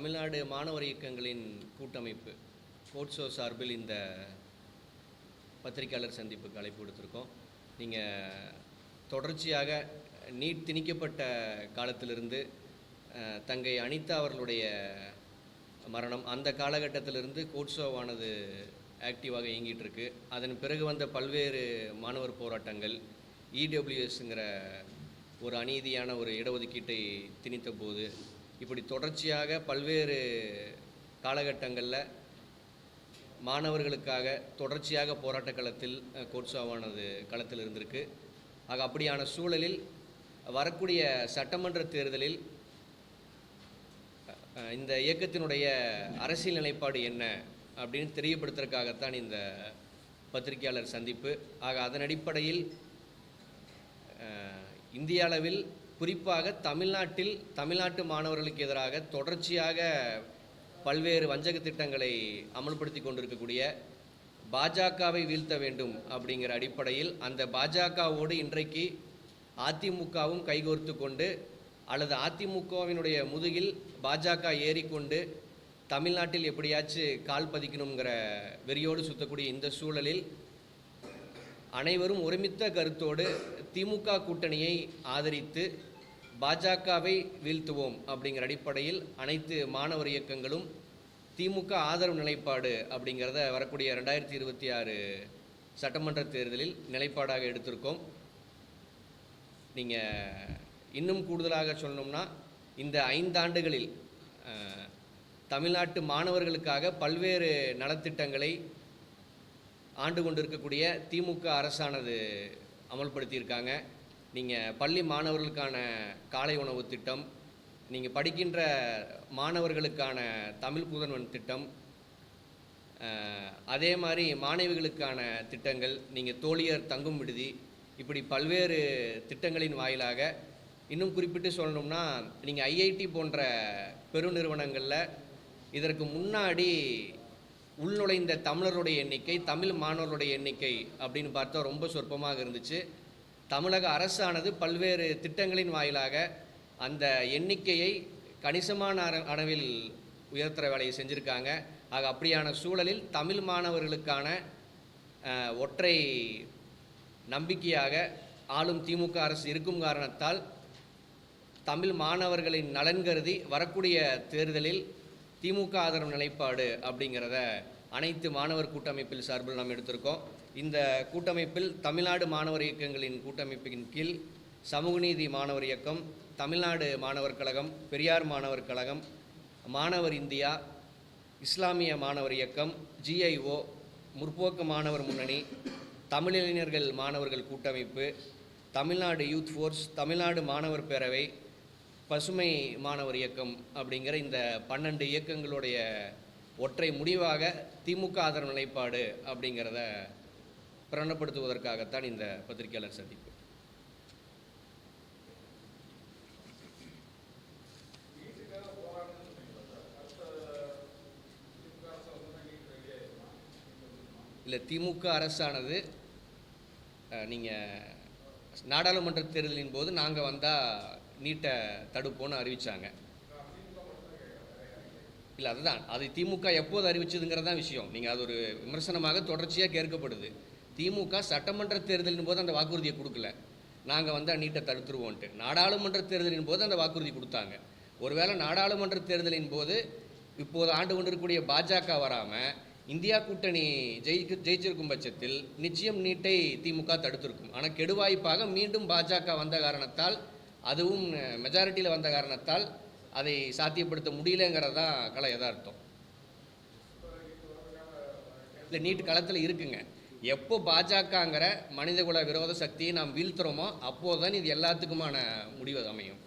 தமிழ்நாடு மாணவர் இயக்கங்களின் கூட்டமைப்பு கோட்ஸோ சார்பில் இந்த பத்திரிகையாளர் சந்திப்புக்கு அழைப்பு கொடுத்துருக்கோம். நீங்கள் தொடர்ச்சியாக நீட் திணிக்கப்பட்ட காலத்திலிருந்து தங்கை அனிதா அவர்களுடைய மரணம், அந்த காலகட்டத்திலிருந்து கோட்ஸோவானது ஆக்டிவாக இயங்கிட்டு இருக்கு. அதன் பிறகு வந்த பல்வேறு மாணவர் போராட்டங்கள், இடபிள்யூஎஸ்ங்கிற ஒரு அநீதியான ஒரு இடஒதுக்கீட்டை திணித்த போது, இப்படி தொடர்ச்சியாக பல்வேறு காலகட்டங்களில் மாணவர்களுக்காக தொடர்ச்சியாக போராட்ட களத்தில் கோட்ஸோவானது களத்தில் இருந்திருக்கு. ஆக அப்படியான சூழலில் வரக்கூடிய சட்டமன்ற தேர்தலில் இந்த இயக்கத்தினுடைய அரசியல் நிலைப்பாடு என்ன அப்படின்னு தெரியப்படுத்துறதுக்காகத்தான் இந்த பத்திரிகையாளர் சந்திப்பு. ஆக அதன் அடிப்படையில் இந்திய அளவில் குறிப்பாக தமிழ்நாட்டு மாணவர்களுக்கு எதிராக தொடர்ச்சியாக பல்வேறு வஞ்சக திட்டங்களை அமல்படுத்தி கொண்டிருக்கக்கூடிய பாஜகவை வீழ்த்த வேண்டும் அப்படிங்கிற அடிப்படையில் அந்த பாஜகவோடு இன்றைக்கு அதிமுகவும் கைகோர்த்து கொண்டு, அல்லது அதிமுகவினுடைய முதுகில் பாஜக ஏறிக்கொண்டு தமிழ்நாட்டில் எப்படியாச்சும் கால் பதிக்கணுங்கிற வெறியோடு சுற்றக்கூடிய இந்த சூழலில் அனைவரும் ஒருமித்த கருத்தோடு திமுக கூட்டணியை ஆதரித்து பாஜகவை வீழ்த்துவோம் அப்படிங்கிற அடிப்படையில் அனைத்து மாணவர் இயக்கங்களும் திமுக ஆதரவு நிலைப்பாடு அப்படிங்கிறத வரக்கூடிய 2026 சட்டமன்ற தேர்தலில் நிலைப்பாடாக எடுத்திருக்கோம். நீங்கள் இன்னும் கூடுதலாக சொல்லணும்னா, இந்த 5 ஆண்டுகளில் தமிழ்நாட்டு மாணவர்களுக்காக பல்வேறு நலத்திட்டங்களை ஆண்டு கொண்டிருக்கக்கூடிய திமுக அரசானது அமல்படுத்தியிருக்காங்க. நீங்கள் பள்ளி மாணவர்களுக்கான காலை உணவு திட்டம், நீங்கள் படிக்கின்ற மாணவர்களுக்கான தமிழ் புதல்வன் திட்டம், அதே மாதிரி மாணவிகளுக்கான திட்டங்கள், நீங்கள் தோழியர் தங்கும் விடுதி, இப்படி பல்வேறு திட்டங்களின் வாயிலாக, இன்னும் குறிப்பிட்டு சொல்லணும்னா, நீங்கள் ஐஐடி போன்ற பெருநிறுவனங்களில் இதற்கு முன்னாடி உள்நுழைந்த தமிழருடைய எண்ணிக்கை, தமிழ் மாணவர்களுடைய எண்ணிக்கை அப்படின்னு பார்த்தா ரொம்ப சொற்பமாக இருந்துச்சு. தமிழக அரசானது பல்வேறு திட்டங்களின் வாயிலாக அந்த எண்ணிக்கையை கணிசமான அளவில் உயர்த்துற வேலையை செஞ்சுருக்காங்க. ஆக அப்படியான சூழலில் தமிழ் மாணவர்களுக்கான ஒற்றை நம்பிக்கையாக ஆளும் திமுக அரசு இருக்கும் காரணத்தால் தமிழ் மாணவர்களின் நலன் கருதி வரக்கூடிய தேர்தலில் திமுக ஆதரவு நிலைப்பாடு அப்படிங்கிறத அனைத்து மாணவர் கூட்டமைப்பில் சார்பில் நாம் எடுத்திருக்கோம். இந்த கூட்டமைப்பில் தமிழ்நாடு மாணவர் இயக்கங்களின் கூட்டமைப்பின் கீழ் சமூக நீதி மாணவர் இயக்கம், தமிழ்நாடு மாணவர் கழகம், பெரியார் மாணவர் கழகம், மாணவர் இந்தியா, இஸ்லாமிய மாணவர் இயக்கம், GIO, முற்போக்கு மாணவர் முன்னணி, தமிழிளைஞர்கள் மாணவர்கள் கூட்டமைப்பு, தமிழ்நாடு யூத் ஃபோர்ஸ், தமிழ்நாடு மாணவர் பேரவை, பசுமை மாணவர் இயக்கம் அப்படிங்கிற இந்த 12 இயக்கங்களுடைய ஒற்றை முடிவாக திமுக ஆதரவு நிலைப்பாடு அப்படிங்கிறத பிரணப்படுத்துவதற்காகத்தான் இந்த பத்திரிகையாளர் சந்திப்பு. இல்லை, திமுக அரசானது நீங்கள் நாடாளுமன்ற தேர்தலின் போது நாங்கள் வந்தால் நீட்டை தடுப்போன்னு அறிவித்தாங்க. இல்லை, அதுதான், அது திமுக எப்போது அறிவிச்சதுங்கிறது தான் விஷயம். நீங்கள் அது ஒரு விமர்சனமாக தொடர்ச்சியாக கேட்கப்படுது. திமுக சட்டமன்ற தேர்தலின் போது அந்த வாக்குறுதியை கொடுக்கல, நாங்கள் வந்தால் நீட்டை தடுத்துருவோன்ட்டு. நாடாளுமன்ற தேர்தலின் போது அந்த வாக்குறுதி கொடுத்தாங்க. ஒருவேளை நாடாளுமன்ற தேர்தலின் போது இப்போது ஆண்டு கொண்டிருக்கக்கூடிய பாஜக வராமல் இந்தியா கூட்டணி ஜெயிச்சிருக்கும் பட்சத்தில் நிச்சயம் நீட்டை திமுக தடுத்திருக்கும். ஆனால் கெடுவாய்ப்பாக மீண்டும் பாஜக வந்த காரணத்தால், அதுவும் மெஜாரிட்டியில் வந்த காரணத்தால் அதை சாத்தியப்படுத்த முடியலங்கிறது தான் கலை யதார்த்தம். இல்லை, நீட் களத்தில் இருக்குங்க. எப்போ பாஜகங்கிற மனிதகுல விரோத சக்தியை நாம் வீழ்த்துறோமோ அப்போது தான் இது எல்லாத்துக்குமான முடிவு அமையும்.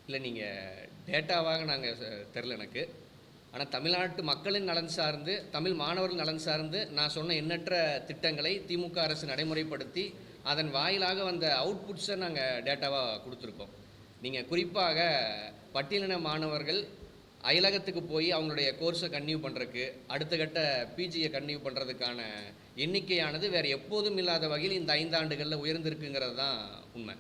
இல்லை, நீங்கள் டேட்டாவாக நாங்கள் தெரில எனக்கு. ஆனால் தமிழ்நாட்டு மக்களின் நலன் சார்ந்து, தமிழ் மாணவர்கள் நலன் சார்ந்து நான் சொன்ன எண்ணற்ற திட்டங்களை திமுக அரசு நடைமுறைப்படுத்தி அதன் வாயிலாக வந்த அவுட்புட்ஸை நாங்கள் டேட்டாவாக கொடுத்துருக்கோம். நீங்கள் குறிப்பாக பட்டியலின மாணவர்கள் அயலகத்துக்கு போய் அவங்களுடைய கோர்ஸை கன்டினியூ பண்ணுறதுக்கு அடுத்த கட்ட பிஜியை கன்டினியூ பண்ணுறதுக்கான எண்ணிக்கையானது வேறு எப்போதும் இல்லாத வகையில் இந்த 5 ஆண்டுகளில் உயர்ந்திருக்குங்கிறது தான் உண்மை.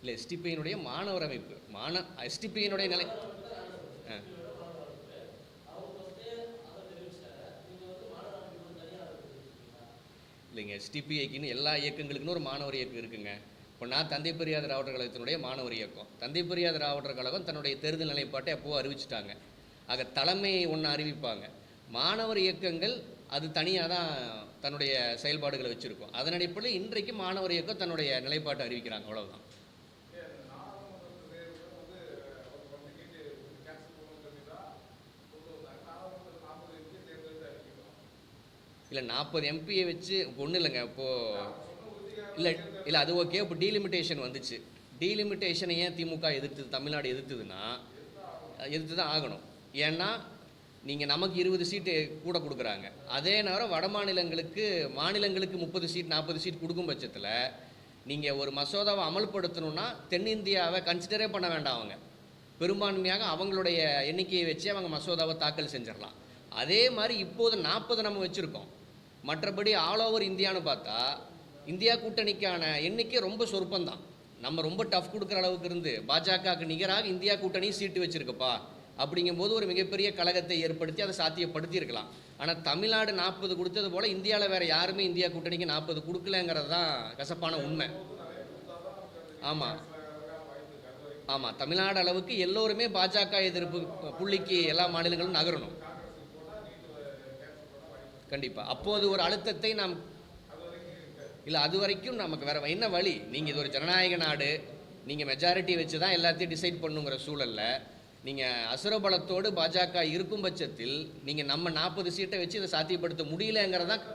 இல்லை, எஸ்டிபியினுடைய மாணவர் அமைப்பு எஸ்டிபியினுடைய நிலை இல்லைங்க. எஸ்டிபிஐக்குன்னு எல்லா இயக்கங்களுக்குன்னு ஒரு மாணவர் இயக்கம் இருக்குங்க. இப்போ நான் தந்தை பெரியார் திராவிடர் கழகத்தினுடைய மாணவர் இயக்கம். தந்தை பெரியார் திராவிடர் கழகம் தன்னுடைய தேர்தல் நிலைப்பாட்டை எப்போ அறிவிச்சிட்டாங்க. ஆக தலைமையை ஒன்று அறிவிப்பாங்க. மாணவர் இயக்கங்கள் அது தனியாக தான் தன்னுடைய செயல்பாடுகளை வச்சுருக்கோம். அதன் அடிப்படையில் இன்றைக்கு மாணவர் இயக்கம் தன்னுடைய நிலைப்பாட்டை அறிவிக்கிறாங்க, அவ்வளோதான். இல்லை 40 எம்பியை வச்சு ஒன்றும் இல்லைங்க. இப்போது இல்லை அது ஓகே. இப்போ டீலிமிட்டேஷன் வந்துச்சு. டீலிமிட்டேஷனை ஏன் திமுக எதிர்த்து, தமிழ்நாடு எதிர்த்துதுன்னா எதிர்த்து தான் ஆகணும். ஏன்னா நீங்கள் நமக்கு 20 சீட்டு கூட கொடுக்குறாங்க. அதே நேரம் வட மாநிலங்களுக்கு 30 சீட் 40 சீட் கொடுக்கும் பட்சத்தில் நீங்கள் ஒரு மசோதாவை அமல்படுத்தணுன்னா தென்னிந்தியாவை கன்சிடரே பண்ண வேண்டாம். அவங்க பெரும்பான்மையாக அவங்களுடைய எண்ணிக்கையை வச்சு அவங்க மசோதாவை தாக்கல் செஞ்சிடலாம். அதே மாதிரி இப்போது 40 நம்ம வச்சுருக்கோம். மற்றபடி ஆல் ஓவர் இந்தியான்னு பார்த்தா இந்தியா கூட்டணிக்கான எண்ணிக்கை ரொம்ப சொற்பந்தான். நம்ம ரொம்ப டஃப் கொடுக்குற அளவுக்கு இருந்து பாஜகவுக்கு நிகராக இந்தியா கூட்டணி சீட்டு வச்சுருக்குப்பா. அப்படிங்கும்போது ஒரு மிகப்பெரிய கழகத்தை ஏற்படுத்தி அதை சாத்தியப்படுத்தியிருக்கலாம். ஆனால் தமிழ்நாடு 40 கொடுத்தது போல் இந்தியாவில் வேறு யாருமே இந்தியா கூட்டணிக்கு 40 கொடுக்கலங்கிறது தான் கசப்பான உண்மை. ஆமாம் தமிழ்நாடு அளவுக்கு எல்லோருமே பாஜக எதிர்ப்பு புள்ளிக்கு எல்லா மாநிலங்களும் நகரணும் கண்டிப்பாக. அப்போது ஒரு அழுத்தத்தை நாம் இல்லை, அது வரைக்கும் நமக்கு வேறு என்ன வழி? நீங்கள் இது ஒரு ஜனநாயக நாடு, நீங்கள் மெஜாரிட்டி வச்சு தான் எல்லாத்தையும் டிசைட் பண்ணுங்கிற சூழலில் நீங்கள் அசுரபலத்தோடு பாஜக இருக்கும் பட்சத்தில் நீங்கள் நம்ம 40 சீட்டை வச்சு இதை சாத்தியப்படுத்த முடியலங்கிறதான்.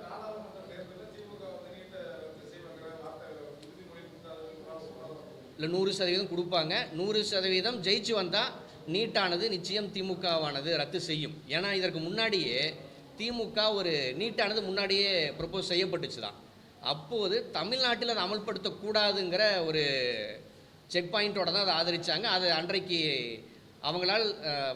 இல்லை 100% கொடுப்பாங்க. 100% ஜெயிச்சு வந்தால் நீட்டானது நிச்சயம் திமுகவானது ரத்து செய்யும். ஏன்னா இதற்கு முன்னாடியே திமுக ஒரு நீட்டானது முன்னாடியே ப்ரப்போஸ் செய்யப்பட்டுச்சு தான். அப்போது தமிழ்நாட்டில் அதை அமல்படுத்தக்கூடாதுங்கிற ஒரு செக் பாயிண்ட்டோட தான் அதை ஆதரித்தாங்க. அது அன்றைக்கு அவங்களால்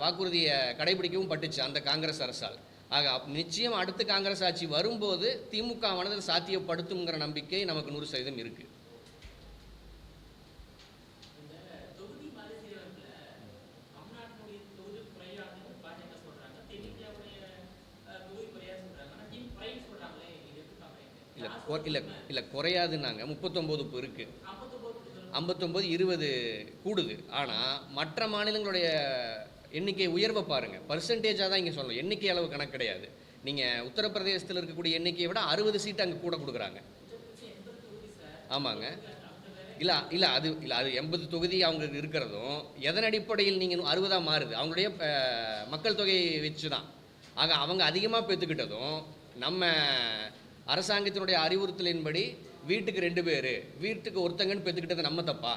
வாக்குறுதியை கடைபிடிக்கவும் பட்டுச்சு அந்த காங்கிரஸ் அரசால். ஆக நிச்சயம் அடுத்த காங்கிரஸ் ஆட்சி வரும்போது திமுகவானது சாத்தியப்படுத்துங்கிற நம்பிக்கை நமக்கு 100% இருக்குது. இல்லை குறையாதுன்னாங்க. 39 இப்போ இருக்குது. 59 20 கூடுது. ஆனால் மற்ற மாநிலங்களுடைய எண்ணிக்கை உயர்வை பாருங்கள். பர்சன்டேஜாக தான் இங்கே சொல்லணும், எண்ணிக்கை அளவு கணக்கு கிடையாது. நீங்கள் உத்தரப்பிரதேசத்தில் இருக்கக்கூடிய எண்ணிக்கையை விட 60 சீட்டு அங்கே கூட கொடுக்குறாங்க. ஆமாங்க. அது 80 தொகுதி அவங்க இருக்கிறதும் எதன் அடிப்படையில் நீங்கள் 60ஆக மாறுது? அவங்களுடைய மக்கள் தொகையை வச்சு தான். ஆக அவங்க அதிகமாக பெற்றுக்கிட்டதும் நம்ம அரசாங்கத்தினுடைய அறிவுறுத்தலின்படி வீட்டுக்கு 2 பேர், வீட்டுக்கு ஒருத்தங்கன்னு பெற்றுக்கிட்டது நம்ம தப்பா?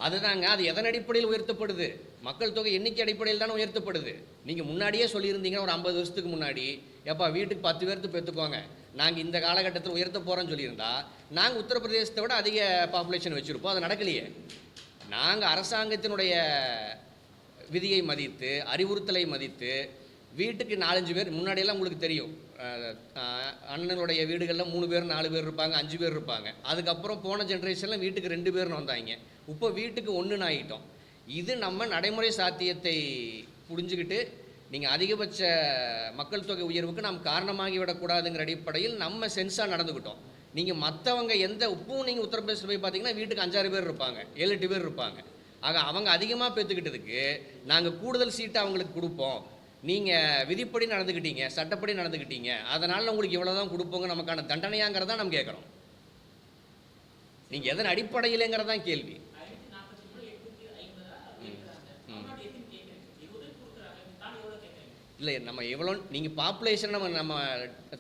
அதுதாங்க. அது எதன் அடிப்படையில் உயர்த்தப்படுது? மக்கள் தொகை எண்ணிக்கை அடிப்படையில் தானே உயர்த்தப்படுது. நீங்கள் முன்னாடியே சொல்லியிருந்தீங்கன்னா ஒரு 50 வருஷத்துக்கு முன்னாடி, எப்பா வீட்டுக்கு 10 பேர்த்து பெற்றுக்கோங்க, நாங்கள் இந்த காலகட்டத்தில் உயர்த்த போகிறோன்னு சொல்லியிருந்தா நாங்கள் உத்தரப்பிரதேசத்தை விட அதிக பாப்புலேஷன் வச்சுருப்போம். அது நடக்கலையே. நாங்கள் அரசாங்கத்தினுடைய விதியை மதித்து, அறிவுறுத்தலை மதித்து, வீட்டுக்கு 4-5 பேர், முன்னாடியெல்லாம் உங்களுக்கு தெரியும், அண்ணனுடைய வீடுகளில் 3 பேர் 4 பேர் இருப்பாங்க, 5 பேர் இருப்பாங்க. அதுக்கப்புறம் போன ஜென்ரேஷனில் வீட்டுக்கு 2 பேர்னு வந்தாங்க. இப்போ வீட்டுக்கு 1ன்னு ஆகிட்டோம். இது நம்ம நடைமுறை சாத்தியத்தை புரிஞ்சுக்கிட்டு நீங்கள் அதிகபட்ச மக்கள் தொகை உயர்வுக்கு நாம் காரணமாகி விடக்கூடாதுங்கிற அடிப்படையில் நம்ம சென்ஸாக நடந்துக்கிட்டோம். நீங்கள் மற்றவங்க இப்பவும் நீங்கள் உத்தரப்பிரதேசத்தில் போய் பார்த்தீங்கன்னா வீட்டுக்கு 5-6 பேர் இருப்பாங்க, 7-8 பேர் இருப்பாங்க. ஆக அவங்க அதிகமாக பெற்றுக்கிட்டதுக்கு நாங்கள் கூடுதல் சீட்டை அவங்களுக்கு கொடுப்போம். நீங்கள் விதிப்படி நடந்துக்கிட்டீங்க, சட்டப்படி நடந்துக்கிட்டீங்க, அதனால் உங்களுக்கு இவ்வளோ தான் கொடுப்போங்க, நமக்கான தண்டனையாங்கிறதான் நம்ம கேட்குறோம். நீங்கள் எதன் அடிப்படையிலேங்கிறதான் கேள்வி. இல்லை நம்ம எவ்வளோ நீங்கள் பாப்புலேஷன் நம்ம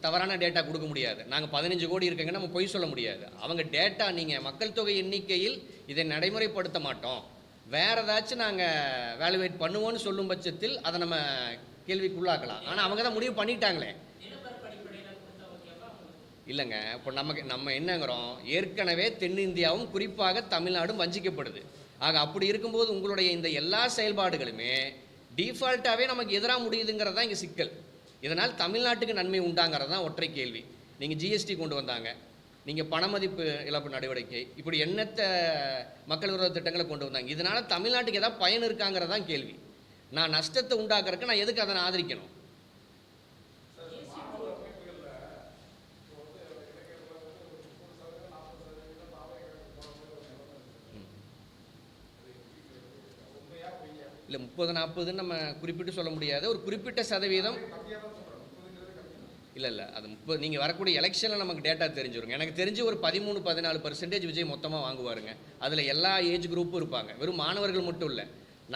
தவறான டேட்டா கொடுக்க முடியாது. நாங்கள் 15 கோடி இருக்கங்க நம்ம பொய் சொல்ல முடியாது. அவங்க டேட்டா நீங்கள் மக்கள் தொகை எண்ணிக்கையில் இதை நடைமுறைப்படுத்த மாட்டோம், வேறு ஏதாச்சும் நாங்கள் வேல்யூவேட் பண்ணுவோன்னு சொல்லும் பட்சத்தில் அதை நம்ம கேள்விக்குள்ளாக்கலாம். ஆனால் அவங்க தான் முடிவு பண்ணிட்டாங்களே. இல்லைங்க, இப்போ நம்ம என்னங்கிறோம், ஏற்கனவே தென்னிந்தியாவும் குறிப்பாக தமிழ்நாடும் வஞ்சிக்கப்படுது. ஆக அப்படி இருக்கும்போது உங்களுடைய இந்த எல்லா செயல்பாடுகளுமே டிஃபால்ட்டாகவே நமக்கு எதிராக முடியுதுங்கிறது தான் இங்கே சிக்கல். இதனால் தமிழ்நாட்டுக்கு நன்மை உண்டாங்கிறது தான் ஒற்றை கேள்வி. நீங்கள் ஜிஎஸ்டி கொண்டு வந்தாங்க, நீங்கள் பணமதிப்பு இழப்பு நடவடிக்கை, இப்படி எண்ணற்ற மக்கள் விரோத திட்டங்களை கொண்டு வந்தாங்க. இதனால் தமிழ்நாட்டுக்கு ஏதாவது பயன் இருக்காங்கிறது தான் கேள்வி. நான் நஷ்டத்தை உண்டாக்குறதுக்கு நான் எதுக்கு அதை ஆதரிக்கணும்? இல்லை 30-40 நம்ம குறிப்பிட்டு சொல்ல முடியாது. ஒரு குறிப்பிட்ட சதவீதம் இல்லை அது 30. நீங்கள் வரக்கூடிய எலெக்ஷனில் நமக்கு டேட்டா தெரிஞ்சிருங்க. எனக்கு தெரிஞ்சு ஒரு 13-14% விஜய் மொத்தமாக வாங்குவாருங்க. அதில் எல்லா ஏஜ் குரூப்பும் இருப்பாங்க. வெறும் மாணவர்கள் மட்டும் இல்லை,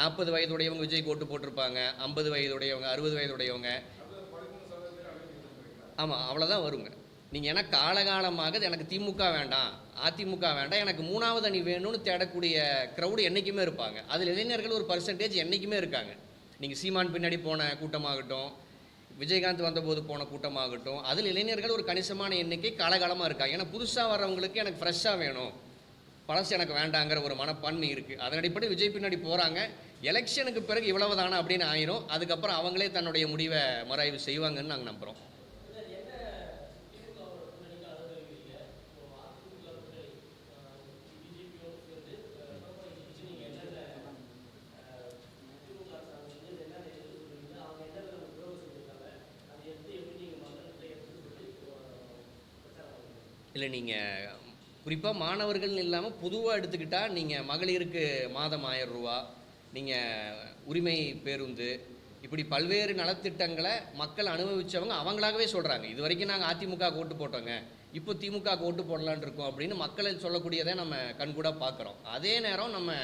40 வயதுடையவங்க விஜய் ஓட்டு போட்டிருப்பாங்க, 50 வயதுடையவங்க, 60 வயதுடையவங்க. ஆமாம், அவ்வளோதான் வருங்க. நீங்கள் ஏன்னா காலகாலமாக எனக்கு திமுக வேண்டாம், அதிமுக வேண்டாம், எனக்கு 3வது அணி வேணும்னு தேடக்கூடிய க்ரௌடு என்றைக்குமே இருப்பாங்க. அதில் இளைஞர்கள் ஒரு பர்சன்டேஜ் என்றைக்குமே இருக்காங்க. நீங்கள் சீமான் பின்னாடி போன கூட்டமாகட்டும், விஜயகாந்த் வந்தபோது போன கூட்டமாகட்டும், அதில் இளைஞர்கள் ஒரு கணிசமான எண்ணிக்கை காலகாலமாக இருக்காங்க. ஏன்னா புதுசாக வர்றவங்களுக்கு எனக்கு ஃப்ரெஷ்ஷாக வேணும், பழசு எனக்கு வேண்டாங்கிற ஒரு மனப்பான்மை இருக்குது. அதன் அடிப்படையில் விஜய் பின்னாடி போகிறாங்க. எலெக்ஷனுக்கு பிறகு இவ்வளவு தானா அப்படின்னு ஆயிரும். அதுக்கப்புறம் அவங்களே தன்னுடைய முடிவை மறுஆய்வு செய்வாங்கன்னு நாங்கள் நம்புகிறோம். இல்லை, நீங்கள் குறிப்பாக மாணவர்கள் இல்லாமல் பொதுவாக எடுத்துக்கிட்டால் நீங்கள் மகளிருக்கு மாதம் 1000 ரூபா, நீங்கள் உரிமை பேருந்து, இப்படி பல்வேறு நலத்திட்டங்களை மக்கள் அனுபவித்தவங்க அவங்களாகவே சொல்கிறாங்க. இது வரைக்கும் நாங்கள் அதிமுக ஓட்டு போட்டோங்க, இப்போ திமுக ஓட்டு போடலான் இருக்கோம் அப்படின்னு மக்களை சொல்லக்கூடியதை நம்ம கண்கூட பார்க்குறோம். அதே நேரம் நம்ம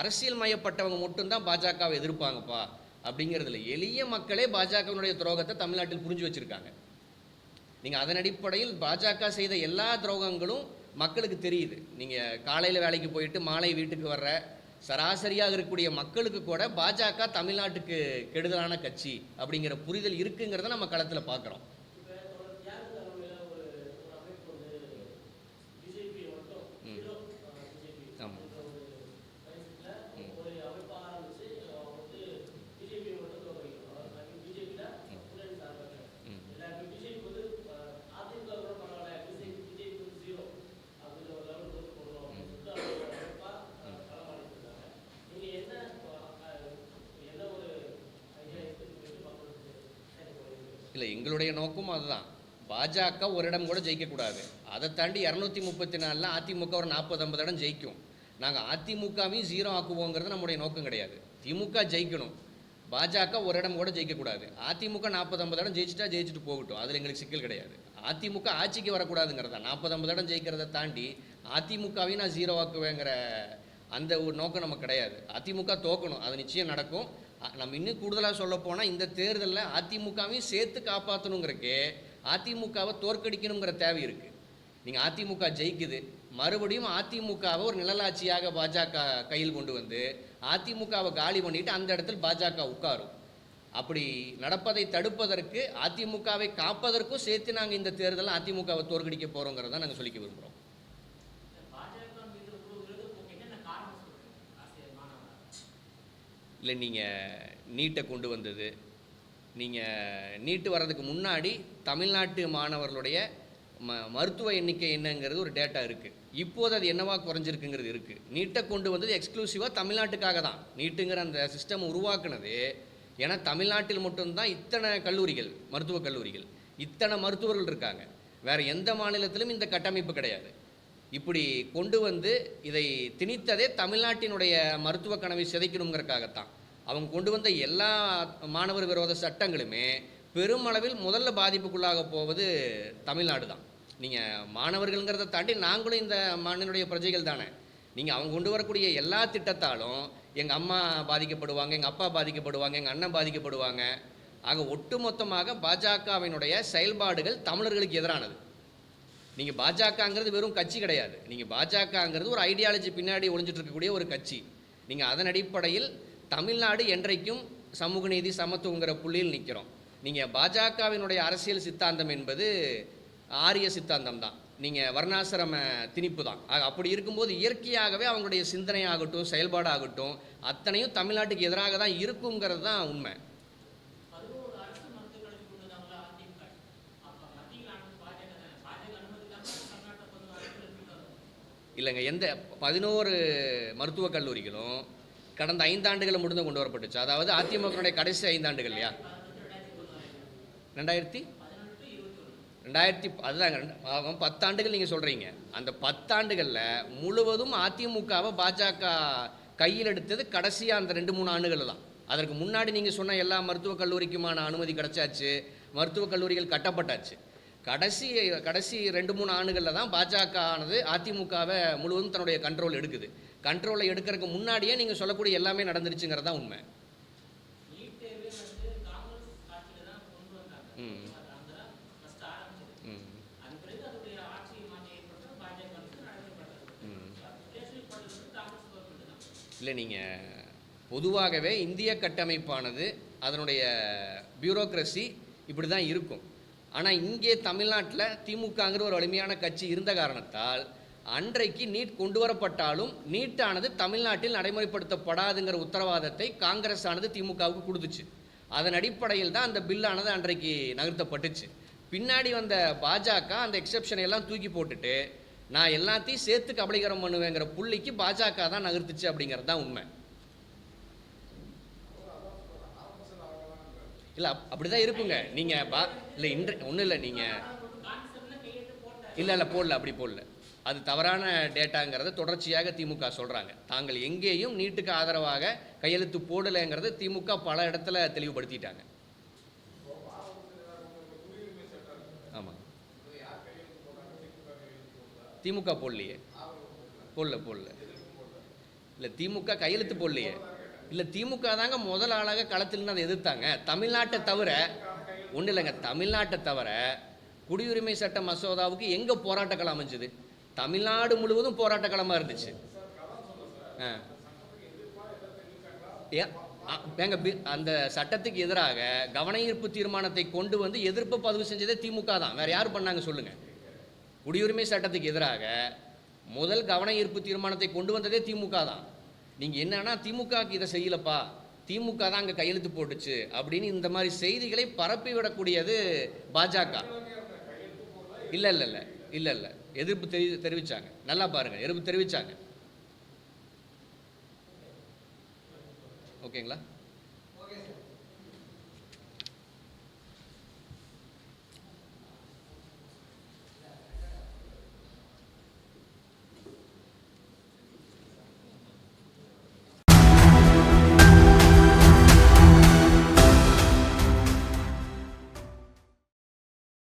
அரசியல் மயப்பட்டவங்க மட்டும்தான் பாஜகவை எதிர்ப்பாங்கப்பா அப்படிங்கிறதுல எளிய மக்களே பாஜகவினுடைய துரோகத்தை தமிழ்நாட்டில் புரிஞ்சு வச்சுருக்காங்க. நீங்கள் அதன் அடிப்படையில் பாஜக செய்த எல்லா துரோகங்களும் மக்களுக்கு தெரியுது. நீங்கள் காலையில் வேலைக்கு போயிட்டு மாலை வீட்டுக்கு வர்ற சராசரியாக இருக்கக்கூடிய மக்களுக்கு கூட பாஜக தமிழ்நாட்டுக்கு கெடுதலான கட்சி அப்படிங்கிற புரிதல் இருக்குங்கிறத நம்ம களத்தில் பார்க்குறோம். இல்லை, எங்களுடைய நோக்கம் அதுதான். பாஜக ஒரு இடம் கூட ஜெயிக்கக்கூடாது. அதை தாண்டி 234 அதிமுக ஒரு 40-50 இடம் ஜெயிக்கும். நாங்கள் அதிமுகவையும் 0 ஆக்குவோங்கிறது நம்முடைய நோக்கம் கிடையாது. திமுக ஜெயிக்கணும், பாஜக ஒரு இடம் கூட ஜெயிக்கக்கூடாது. அதிமுக 40-50 இடம் ஜெயிச்சுட்டா ஜெயிச்சுட்டு போகட்டும், அதில் எங்களுக்கு சிக்கல் கிடையாது. அதிமுக ஆட்சிக்கு வரக்கூடாதுங்கிறதா. 40-50 இடம் ஜெயிக்கிறத தாண்டி அதிமுகவையும் நான் 0 ஆக்குவேங்கிற அந்த ஒரு நோக்கம் நமக்கு கிடையாது. அதிமுக தோக்கணும், அது நிச்சயம் நடக்கும். நம்ம இன்னும் கூடுதலாக சொல்ல போனால் இந்த தேர்தலில் அதிமுகவையும் சேர்த்து காப்பாற்றணுங்கிறக்கே அதிமுகவை தோற்கடிக்கணுங்கிற தேவை இருக்குது. நீங்கள் அதிமுக ஜெயிக்குது, மறுபடியும் அதிமுகவை ஒரு நிழலாட்சியாக பாஜக கையில் கொண்டு வந்து அதிமுகவை காலி பண்ணிட்டு அந்த இடத்தில் பாஜக உட்காரும். அப்படி நடப்பதை தடுப்பதற்கு, அதிமுகவை காப்பதற்கும் சேர்த்து நாங்கள் இந்த தேர்தலில் அதிமுகவை தோற்கடிக்க போகிறோங்கிறத நாங்கள் சொல்லிக்க விரும்புகிறோம். இல்லை, நீங்கள் நீட்டை கொண்டு வந்தது, நீங்கள் நீட்டு வர்றதுக்கு முன்னாடி தமிழ்நாட்டு மாணவர்களுடைய மருத்துவ எண்ணிக்கை என்னங்கிறது ஒரு டேட்டா இருக்குது. இப்போது அது என்னவா குறைஞ்சிருக்குங்கிறது இருக்குது. நீட்டை கொண்டு வந்தது எக்ஸ்க்ளூசிவாக தமிழ்நாட்டுக்காக தான். நீட்டுங்கிற அந்த சிஸ்டம் உருவாக்குனது ஏன்னா தமிழ்நாட்டில் மட்டும்தான் இத்தனை கல்லூரிகள், மருத்துவக் கல்லூரிகள், இத்தனை மருத்துவர்கள் இருக்காங்க. வேறு எந்த மாநிலத்திலும் இந்த கட்டமைப்பு கிடையாது. இப்படி கொண்டு வந்து இதை திணித்ததே தமிழ்நாட்டினுடைய மருத்துவ கனவை சிதைக்கணுங்கிறதுக்காகத்தான். அவங்க கொண்டு வந்த எல்லா மாணவர் விரோத சட்டங்களுமே பெருமளவில் முதல்ல பாதிப்புக்குள்ளாக போவது தமிழ்நாடு தான். நீங்கள் மாணவர்கள்ங்கிறத தாண்டி நாங்களும் இந்த மண்ணினுடைய பிரஜைகள் தானே. நீங்கள் அவங்க கொண்டு வரக்கூடிய எல்லா திட்டத்தாலும் எங்கள் அம்மா பாதிக்கப்படுவாங்க, எங்கள் அப்பா பாதிக்கப்படுவாங்க, எங்கள் அண்ணன் பாதிக்கப்படுவாங்க. ஆக ஒட்டுமொத்தமாக பாஜகவினுடைய செயல்பாடுகள் தமிழர்களுக்கு எதிரானது. நீங்கள் பாஜகங்கிறது வெறும் கட்சி கிடையாது. நீங்கள் பாஜகங்கிறது ஒரு ஐடியாலஜி பின்னாடி ஒளிஞ்சிட்டு இருக்கக்கூடிய ஒரு கட்சி. நீங்கள் அதன் அடிப்படையில் தமிழ்நாடு என்றைக்கும் சமூக நீதி சமத்துவங்கிற புள்ளியில் நிற்கிறோம். நீங்கள் பாஜகவினுடைய அரசியல் சித்தாந்தம் என்பது ஆரிய சித்தாந்தம் தான், நீங்கள் வர்ணாசிரம திணிப்பு தான். அப்படி இருக்கும்போது இயற்கையாகவே அவங்களுடைய சிந்தனையாகட்டும் செயல்பாடாகட்டும் அத்தனையும் தமிழ்நாட்டுக்கு எதிராக தான் இருக்குங்கிறது தான் உண்மை. இல்லைங்க, எந்த 11 மருத்துவக் கல்லூரிகளும் கடந்த 5 ஆண்டுகள் முடிந்து கொண்டு வரப்பட்டுச்சு. அதாவது அதிமுகனுடைய கடைசி 5 ஆண்டுகள் இல்லையா, 2000 அதுதாங்க 10 ஆண்டுகள் நீங்கள் சொல்கிறீங்க. அந்த 10 ஆண்டுகளில் முழுவதும் அதிமுகவை பாஜக கையில் எடுத்தது கடைசியாக அந்த 2-3 ஆண்டுகள் தான். அதற்கு முன்னாடி நீங்கள் சொன்ன எல்லா மருத்துவக் கல்லூரிக்குமான அனுமதி கிடச்சாச்சு, மருத்துவக் கல்லூரிகள் கட்டப்பட்டாச்சு. கடைசி 2-3 ஆண்டுகளில் தான் பாஜக ஆனது அதிமுகவை முழுவதும் தன்னுடைய கண்ட்ரோல் எடுக்குது. கண்ட்ரோலை எடுக்கிறதுக்கு முன்னாடியே நீங்கள் சொல்லக்கூடிய எல்லாமே நடந்துருச்சுங்கிறது தான் உண்மை. இல்லை, நீங்கள் பொதுவாகவே இந்திய கட்டமைப்பானது அதனுடைய பியூரோக்ரஸி இப்படி தான் இருக்கும். ஆனால் இங்கே தமிழ்நாட்டில் திமுகங்கிற ஒரு வலிமையான கட்சி இருந்த காரணத்தால் அன்றைக்கு நீட் கொண்டு வரப்பட்டாலும் நீட்டானது தமிழ்நாட்டில் நடைமுறைப்படுத்தப்படாதுங்கிற உத்தரவாதத்தை காங்கிரஸ் ஆனது திமுகவுக்கு கொடுத்துச்சு. அதன் அடிப்படையில் தான் அந்த பில்லானது அன்றைக்கு நகர்த்தப்பட்டுச்சு. பின்னாடி வந்த பாஜக அந்த எக்ஸெப்ஷனை எல்லாம் தூக்கி போட்டுட்டு நான் எல்லாத்தையும் சேர்த்து கபலீகரம் பண்ணுவேங்கிற புள்ளிக்கு பாஜக தான் நகர்த்துச்சு அப்படிங்கிறது தான் உண்மை. இல்லை, அப்படி தான் இருக்குங்க. நீங்கள் இல்லை ஒன்றும் இல்லை, நீங்கள் இல்லை போடல, அப்படி போடல. அது தவறான டேட்டாங்கிறத தொடர்ச்சியாக திமுக சொல்கிறாங்க. தாங்கள் எங்கேயும் நீட்டுக்கு ஆதரவாக கையெழுத்து போடலைங்கிறத திமுக பல இடத்துல தெளிவுபடுத்திட்டாங்க. ஆமாம், திமுக போடலையே, போடல. இல்லை, திமுக கையெழுத்து போடலையே. இல்லை, திமுக தாங்க முதல் ஆளாக களத்தில் அதை எதிர்த்தாங்க. தமிழ்நாட்டை தவிர ஒன்றும் இல்லைங்க, தமிழ்நாட்டை தவிர குடியுரிமை சட்ட மசோதாவுக்கு எங்கே போராட்டக்களம் அமைஞ்சுது? தமிழ்நாடு முழுவதும் போராட்டக்களமாக இருந்துச்சு. அந்த சட்டத்துக்கு எதிராக கவன ஈர்ப்பு தீர்மானத்தை கொண்டு வந்து எதிர்ப்பு பதிவு செஞ்சதே திமுக தான். வேறு யார் பண்ணாங்க சொல்லுங்கள்? குடியுரிமை சட்டத்துக்கு எதிராக முதல் கவன ஈர்ப்பு தீர்மானத்தை கொண்டு வந்ததே திமுக தான். நீங்கள் என்னன்னா திமுகவுக்கு இதை செய்யலப்பா, திமுக தான் அங்கே கையெழுத்து போட்டுச்சு அப்படின்னு இந்த மாதிரி செய்திகளை பரப்பி விடக்கூடியது பாஜக. இல்லை எதிர்ப்பு தெரிவித்தாங்க. நல்லா பாருங்கள், எதிர்ப்பு தெரிவித்தாங்க. ஓகேங்களா?